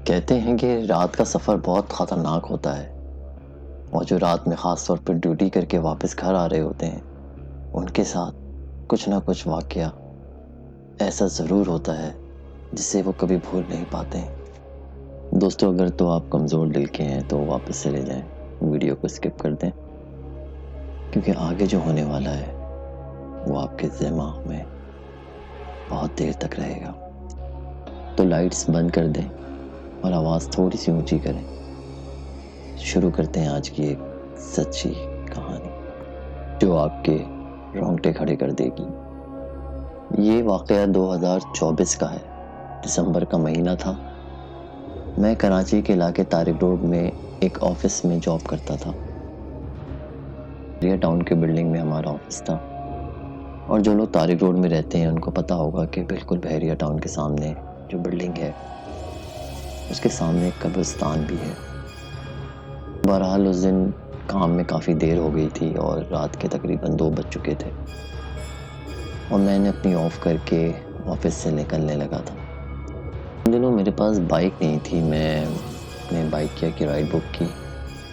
کہتے ہیں کہ رات کا سفر بہت خطرناک ہوتا ہے، اور جو رات میں خاص طور پر ڈیوٹی کر کے واپس گھر آ رہے ہوتے ہیں ان کے ساتھ کچھ نہ کچھ واقعہ ایسا ضرور ہوتا ہے جس سے وہ کبھی بھول نہیں پاتے ہیں۔ دوستو، اگر تو آپ کمزور دل کے ہیں تو واپس چلے جائیں، ویڈیو کو اسکپ کر دیں، کیونکہ آگے جو ہونے والا ہے وہ آپ کے دماغ میں بہت دیر تک رہے گا۔ تو لائٹس بند کر دیں اور آواز تھوڑی سی اونچی کریں۔ شروع کرتے ہیں آج کی ایک سچی کہانی جو آپ کے رونگٹے کھڑے کر دے گی۔ یہ واقعہ 2024 کا ہے، دسمبر کا مہینہ تھا۔ میں کراچی کے علاقے طارق روڈ میں ایک آفس میں جاب کرتا تھا۔ بحریہ ٹاؤن کے بلڈنگ میں ہمارا آفس تھا، اور جو لوگ طارق روڈ میں رہتے ہیں ان کو پتہ ہوگا کہ بالکل بحریہ ٹاؤن کے سامنے جو بلڈنگ ہے اس کے سامنے ایک قبرستان بھی ہے۔ بہرحال اس دن کام میں کافی دیر ہو گئی تھی اور رات کے تقریباً 2 بج چکے تھے، اور میں نے اپنی آف کر کے آفس سے نکلنے لگا تھا۔ ان دنوں میرے پاس بائک نہیں تھی، میں نے بائک کی رائڈ بک کی،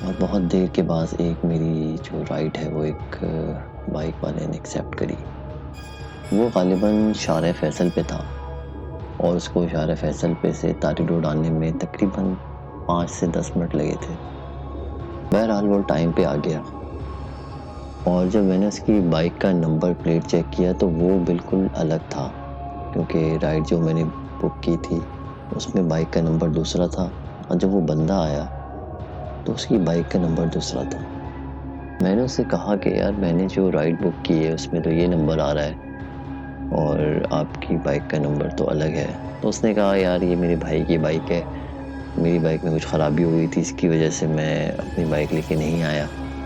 اور بہت دیر کے بعد ایک میری جو رائڈ ہے وہ ایک بائک والے نے ایکسیپٹ کری۔ وہ غالباً شارع فیصل پہ تھا، اور اس کو شارع فیصل پہ سے طارق روڈ آنے میں تقریباً 5 سے 10 منٹ لگے تھے۔ بہرحال وہ ٹائم پہ آ گیا، اور جب میں نے اس کی بائک کا نمبر پلیٹ چیک کیا تو وہ بالکل الگ تھا، کیونکہ رائڈ جو میں نے بک کی تھی اس میں بائک کا نمبر دوسرا تھا، اور جب وہ بندہ آیا تو اس کی بائک کا نمبر دوسرا تھا۔ میں نے اس سے کہا کہ یار میں نے جو رائڈ بک کی ہے اس میں تو یہ نمبر آ رہا ہے اور آپ کی بائک کا نمبر تو الگ ہے۔ تو اس نے کہا یار یہ میرے بھائی کی بائک ہے، میری بائک میں کچھ خرابی ہو گئی تھی، اس کی وجہ سے میں اپنی بائک لے کے نہیں آیا،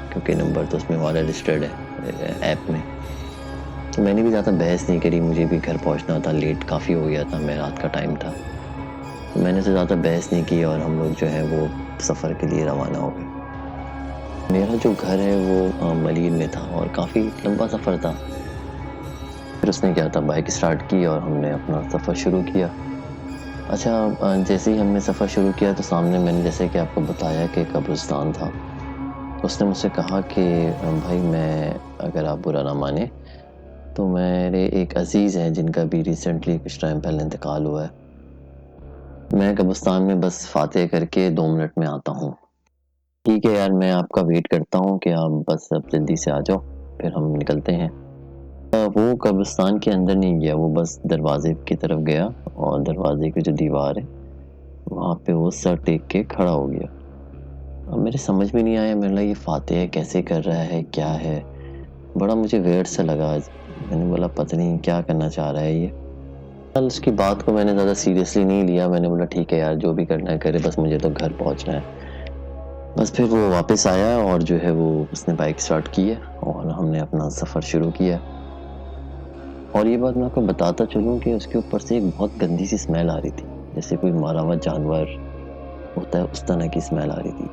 کیونکہ نمبر تو اس میں ہمارا رجسٹرڈ ہے ایپ میں۔ تو میں نے بھی زیادہ بحث نہیں کری، مجھے بھی گھر پہنچنا تھا، لیٹ کافی ہو گیا تھا، میں رات کا ٹائم تھا، تو میں نے تو زیادہ بحث نہیں کی، اور ہم لوگ جو ہے وہ سفر کے لیے روانہ ہو گئے۔ میرا جو گھر ہے وہ ملیر میں تھا، اور کافی لمبا سفر تھا۔ پھر اس نے کیا تھا، بائک اسٹارٹ کی اور ہم نے اپنا سفر شروع کیا۔ اچھا، جیسے ہی ہم نے سفر شروع کیا تو سامنے میں نے جیسے کہ آپ کو بتایا کہ قبرستان تھا۔ اس نے مجھ سے کہا کہ بھائی میں، اگر آپ برا نہ مانیں تو میرے ایک عزیز ہیں جن کا بھی ریسنٹلی کچھ ٹائم پہلے انتقال ہوا ہے، میں قبرستان میں بس فاتح کر کے 2 منٹ میں آتا ہوں۔ ٹھیک ہے یار، میں آپ کا ویٹ کرتا ہوں کہ آپ بس اب جلدی سے آ جاؤ، پھر ہم نکلتے ہیں۔ وہ قبرستان کے اندر نہیں گیا، وہ بس دروازے کی طرف گیا، اور دروازے کی جو دیوار ہے وہاں پہ وہ سر ٹیک کے کھڑا ہو گیا۔ اب میرے سمجھ میں نہیں آیا، میں نے یہ فاتح کیسے کر رہا ہے، کیا ہے، بڑا مجھے ویئرڈ سا لگا۔ میں نے بولا پتہ نہیں کیا کرنا چاہ رہا ہے یہ۔ اس کی بات کو میں نے زیادہ سیریسلی نہیں لیا، میں نے بولا ٹھیک ہے یار جو بھی کرنا ہے کرے، بس مجھے تو گھر پہنچنا ہے۔ بس پھر وہ واپس آیا، اور جو ہے وہ اس نے بائک سٹارٹ کی ہے، اور ہم نے اپنا سفر شروع کیا۔ اور یہ بات میں آپ کو بتاتا چلوں کہ اس کے اوپر سے ایک بہت گندی سی اسمیل آ رہی تھی، جیسے کوئی مارا ہوا جانور ہوتا ہے اس طرح کی اسمیل آ رہی تھی۔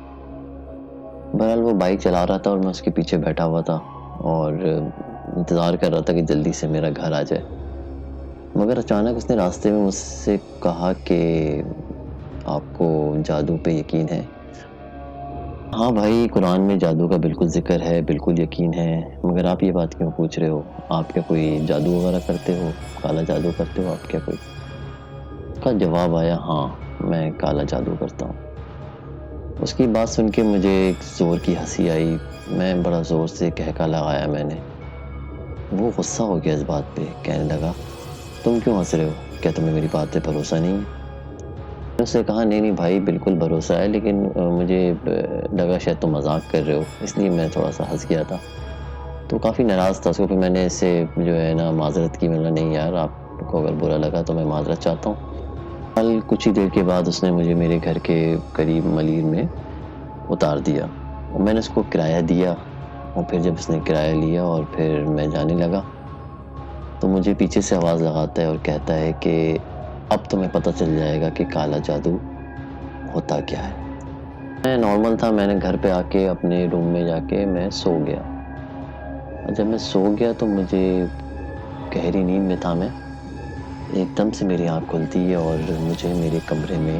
بہرحال وہ بائک چلا رہا تھا اور میں اس کے پیچھے بیٹھا ہوا تھا، اور انتظار کر رہا تھا کہ جلدی سے میرا گھر آ جائے۔ مگر اچانک اس نے راستے میں مجھ سے کہا کہ آپ کو جادو پہ یقین ہے؟ ہاں بھائی، قرآن میں جادو کا بالکل ذکر ہے، بالکل یقین ہے، مگر آپ یہ بات کیوں پوچھ رہے ہو؟ آپ کیا کوئی جادو وغیرہ کرتے ہو، کالا جادو کرتے ہو آپ کیا کوئی؟ اس کا جواب آیا ہاں میں کالا جادو کرتا ہوں۔ اس کی بات سن کے مجھے ایک زور کی ہنسی آئی، میں بڑا زور سے کہکا لگایا میں نے۔ وہ غصہ ہو گیا اس بات پہ، کہنے لگا تم کیوں ہنس رہے ہو، کیا تمہیں میری بات پہ بھروسہ نہیں ہے؟ میں اس سے کہا نہیں بھائی بالکل بھروسہ ہے، لیکن مجھے لگا شاید تم مذاق کر رہے ہو، اس لیے میں تھوڑا سا ہنس گیا تھا۔ تو کافی ناراض تھا اس کو، پھر میں نے اس سے جو ہے نا معذرت کی، میں نے نہیں یار آپ کو اگر برا لگا تو میں معذرت چاہتا ہوں۔ کل کچھ ہی دیر کے بعد اس نے مجھے میرے گھر کے قریب ملیر میں اتار دیا، اور میں نے اس کو کرایہ دیا، اور پھر جب اس نے کرایہ لیا اور پھر میں جانے لگا تو مجھے پیچھے سے آواز لگاتا ہے اور کہتا ہے کہ اب تمہیں پتہ چل جائے گا کہ کالا جادو ہوتا کیا ہے۔ میں نارمل تھا، میں نے گھر پہ آ کے اپنے روم میں جا کے میں سو گیا۔ جب میں سو گیا تو مجھے گہری نیند میں تھا، میں ایک دم سے میری آنکھ کھلتی ہے اور مجھے میرے کمرے میں